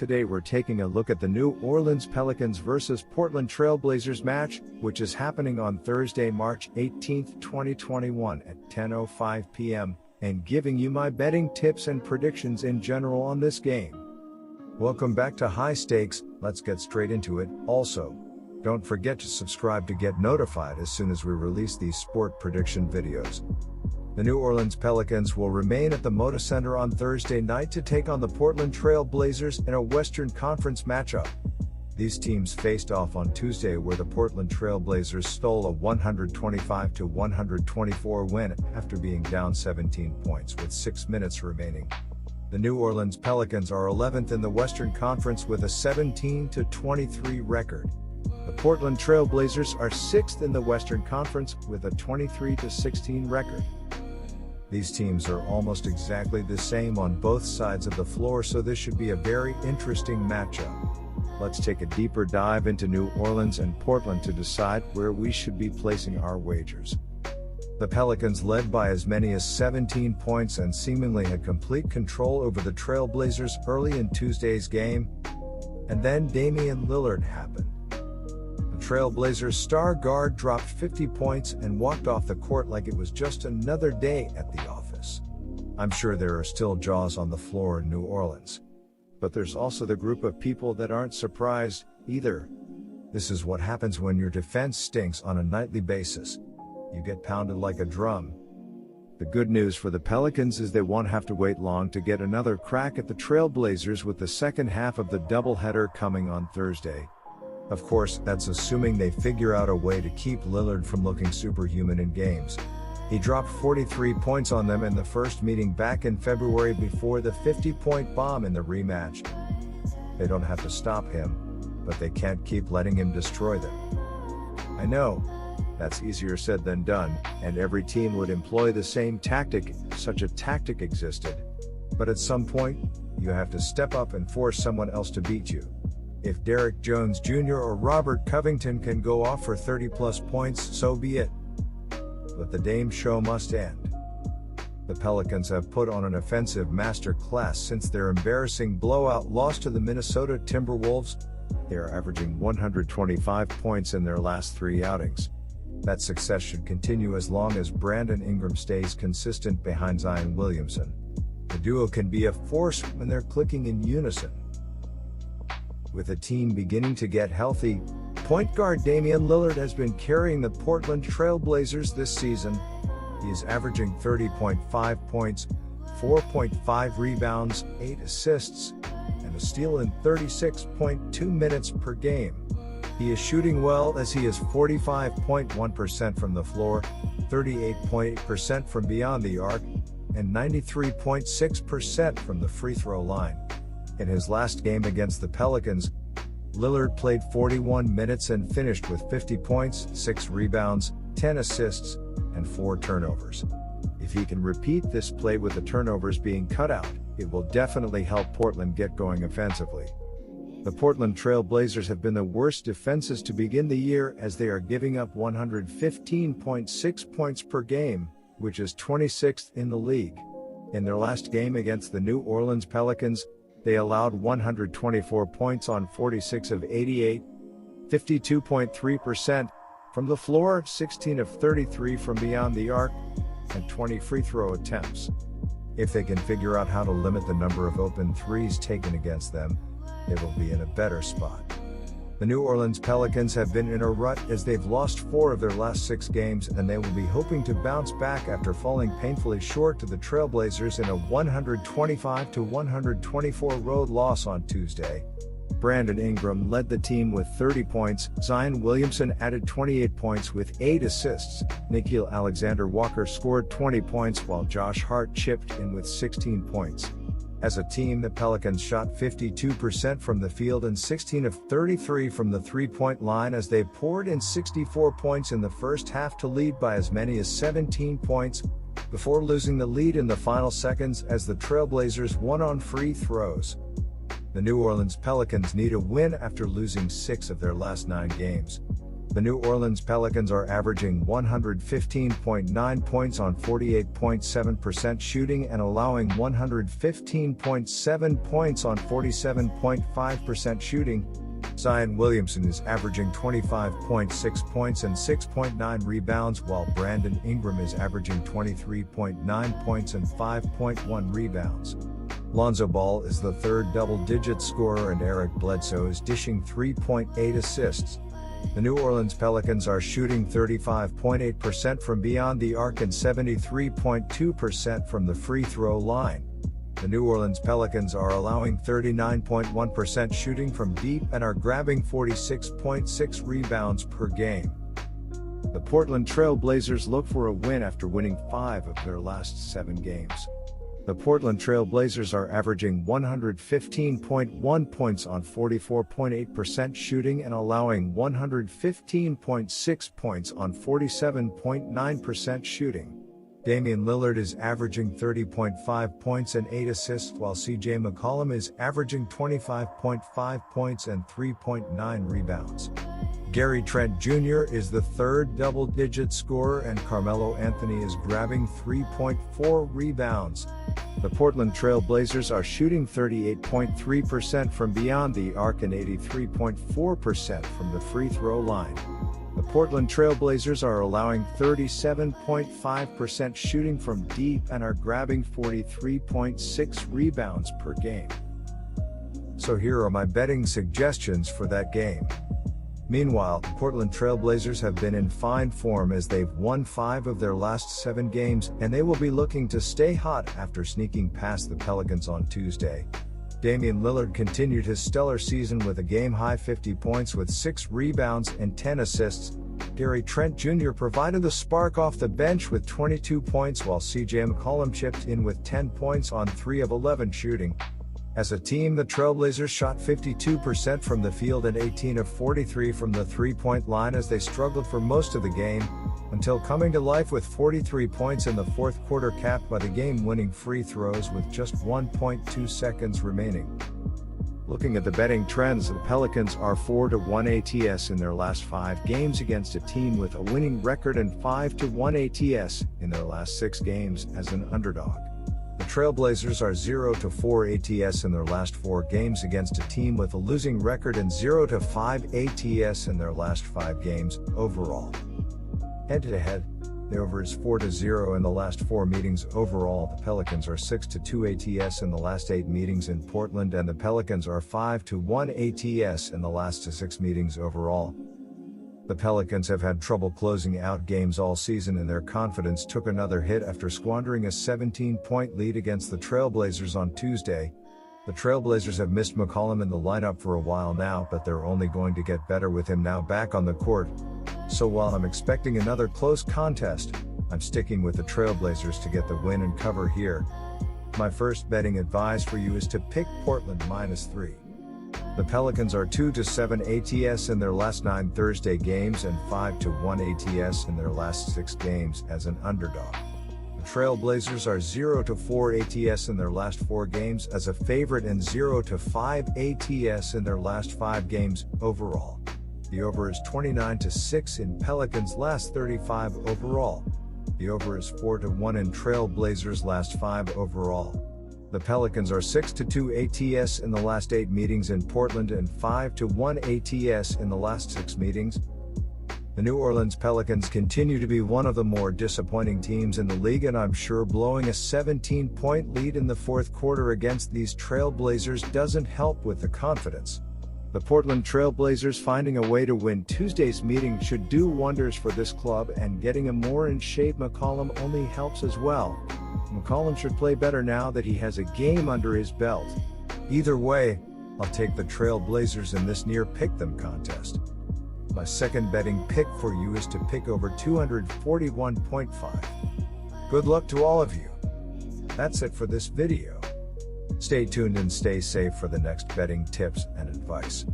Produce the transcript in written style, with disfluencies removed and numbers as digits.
Today we're taking a look at the New Orleans Pelicans versus Portland Trail Blazers match, which is happening on Thursday, March 18, 2021 at 10:05 p.m., and giving you my betting tips and predictions in general on this game. Welcome back to High Stakes. Let's get straight into it. Also, don't forget to subscribe to get notified as soon as we release these sport prediction videos. The New Orleans Pelicans will remain at the Moda Center on Thursday night to take on the Portland Trail Blazers in a Western Conference matchup. These teams faced off on Tuesday, where the Portland Trail Blazers stole a 125-124 win after being down 17 points with 6 minutes remaining. The New Orleans Pelicans are 11th in the Western Conference with a 17-23 record. The Portland Trail Blazers are 6th in the Western Conference with a 23-16 record. These teams are almost exactly the same on both sides of the floor, so this should be a very interesting matchup. Let's take a deeper dive into New Orleans and Portland to decide where we should be placing our wagers. The Pelicans led by as many as 17 points and seemingly had complete control over the Trail Blazers early in Tuesday's game, and then Damian Lillard happened. Trail Blazers star guard dropped 50 points and walked off the court like it was just another day at the office. I'm sure there are still jaws on the floor in New Orleans. But there's also the group of people that aren't surprised either. This is what happens when your defense stinks on a nightly basis. You get pounded like a drum. The good news for the Pelicans is they won't have to wait long to get another crack at the Trail Blazers, with the second half of the doubleheader coming on Thursday. Of course, that's assuming they figure out a way to keep Lillard from looking superhuman in games. He dropped 43 points on them in the first meeting back in February before the 50-point bomb in the rematch. They don't have to stop him, but they can't keep letting him destroy them. I know, that's easier said than done, and every team would employ the same tactic if such a tactic existed. But at some point, you have to step up and force someone else to beat you. If Derrick Jones Jr. or Robert Covington can go off for 30-plus points, so be it. But the Dame show must end. The Pelicans have put on an offensive masterclass since their embarrassing blowout loss to the Minnesota Timberwolves. They are averaging 125 points in their last 3 outings. That success should continue as long as Brandon Ingram stays consistent behind Zion Williamson. The duo can be a force when they're clicking in unison. With the team beginning to get healthy, point guard Damian Lillard has been carrying the Portland Trail Blazers this season. He is averaging 30.5 points, 4.5 rebounds, 8 assists, and a steal in 36.2 minutes per game. He is shooting well, as he is 45.1% from the floor, 38.8% from beyond the arc, and 93.6% from the free throw line. In his last game against the Pelicans, Lillard played 41 minutes and finished with 50 points, 6 rebounds, 10 assists, and 4 turnovers. If he can repeat this play with the turnovers being cut out, it will definitely help Portland get going offensively. The Portland Trail Blazers have been the worst defenses to begin the year, as they are giving up 115.6 points per game, which is 26th in the league. In their last game against the New Orleans Pelicans, they allowed 124 points on 46 of 88, 52.3% from the floor, 16 of 33 from beyond the arc, and 20 free throw attempts. If they can figure out how to limit the number of open threes taken against them, they will be in a better spot. The New Orleans Pelicans have been in a rut, as they've lost 4 of their last 6 games, and they will be hoping to bounce back after falling painfully short to the Trail Blazers in a 125-124 road loss on Tuesday. Brandon Ingram led the team with 30 points, Zion Williamson added 28 points with 8 assists, Nickeil Alexander-Walker scored 20 points, while Josh Hart chipped in with 16 points. As a team, the Pelicans shot 52% from the field and 16 of 33 from the three-point line, as they poured in 64 points in the first half to lead by as many as 17 points, before losing the lead in the final seconds as the Trail Blazers won on free throws. The New Orleans Pelicans need a win after losing 6 of their last 9 games. The New Orleans Pelicans are averaging 115.9 points on 48.7% shooting and allowing 115.7 points on 47.5% shooting. Zion Williamson is averaging 25.6 points and 6.9 rebounds, while Brandon Ingram is averaging 23.9 points and 5.1 rebounds. Lonzo Ball is the third double-digit scorer and Eric Bledsoe is dishing 3.8 assists. The New Orleans Pelicans are shooting 35.8% from beyond the arc and 73.2% from the free throw line. The New Orleans Pelicans are allowing 39.1% shooting from deep and are grabbing 46.6 rebounds per game. The Portland Trail Blazers look for a win after winning 5 of their last 7 games. The Portland Trail Blazers are averaging 115.1 points on 44.8% shooting and allowing 115.6 points on 47.9% shooting. Damian Lillard is averaging 30.5 points and 8 assists, while CJ McCollum is averaging 25.5 points and 3.9 rebounds. Gary Trent Jr. is the third double-digit scorer and Carmelo Anthony is grabbing 3.4 rebounds. The Portland Trail Blazers are shooting 38.3% from beyond the arc and 83.4% from the free throw line. The Portland Trail Blazers are allowing 37.5% shooting from deep and are grabbing 43.6 rebounds per game. So here are my betting suggestions for that game. Meanwhile, the Portland Trail Blazers have been in fine form as they've won 5 of their last 7 games, and they will be looking to stay hot after sneaking past the Pelicans on Tuesday. Damian Lillard continued his stellar season with a game-high 50 points with 6 rebounds and 10 assists. Gary Trent Jr. provided the spark off the bench with 22 points, while CJ McCollum chipped in with 10 points on 3 of 11 shooting. As a team, the Trailblazers shot 52% from the field and 18 of 43 from the three-point line as they struggled for most of the game, until coming to life with 43 points in the fourth quarter, capped by the game-winning free throws with just 1.2 seconds remaining. Looking at the betting trends, the Pelicans are 4-1 ATS in their last 5 games against a team with a winning record and 5-1 ATS in their last 6 games as an underdog. The Trailblazers are 0-4 ATS in their last 4 games against a team with a losing record and 0-5 ATS in their last 5 games overall. Head-to-head, the over is 4-0 in the last 4 meetings overall. The Pelicans are 6-2 ATS in the last 8 meetings in Portland, and the Pelicans are 5-1 ATS in the last 6 meetings overall. The Pelicans have had trouble closing out games all season, and their confidence took another hit after squandering a 17-point lead against the Trailblazers on Tuesday. The Trailblazers have missed McCollum in the lineup for a while now, but they're only going to get better with him now back on the court. So while I'm expecting another close contest, I'm sticking with the Trailblazers to get the win and cover here. My first betting advice for you is to pick Portland -3. The Pelicans are 2-7 ATS in their last 9 Thursday games and 5-1 ATS in their last 6 games as an underdog. The Trailblazers are 0-4 ATS in their last 4 games as a favorite and 0-5 ATS in their last 5 games overall. The over is 29-6 in Pelicans' last 35 overall. The over is 4-1 in Trailblazers' last 5 overall. The Pelicans are 6-2 ATS in the last 8 meetings in Portland and 5-1 ATS in the last 6 meetings. The New Orleans Pelicans continue to be one of the more disappointing teams in the league, and I'm sure blowing a 17-point lead in the fourth quarter against these Trailblazers doesn't help with the confidence. The Portland Trailblazers finding a way to win Tuesday's meeting should do wonders for this club, and getting a more in shape McCollum only helps as well. McCollum should play better now that he has a game under his belt. Either way, I'll take the Trailblazers in this near pick-them contest. My second betting pick for you is to pick over 241.5. Good luck to all of you. That's it for this video. Stay tuned and stay safe for the next betting tips and advice.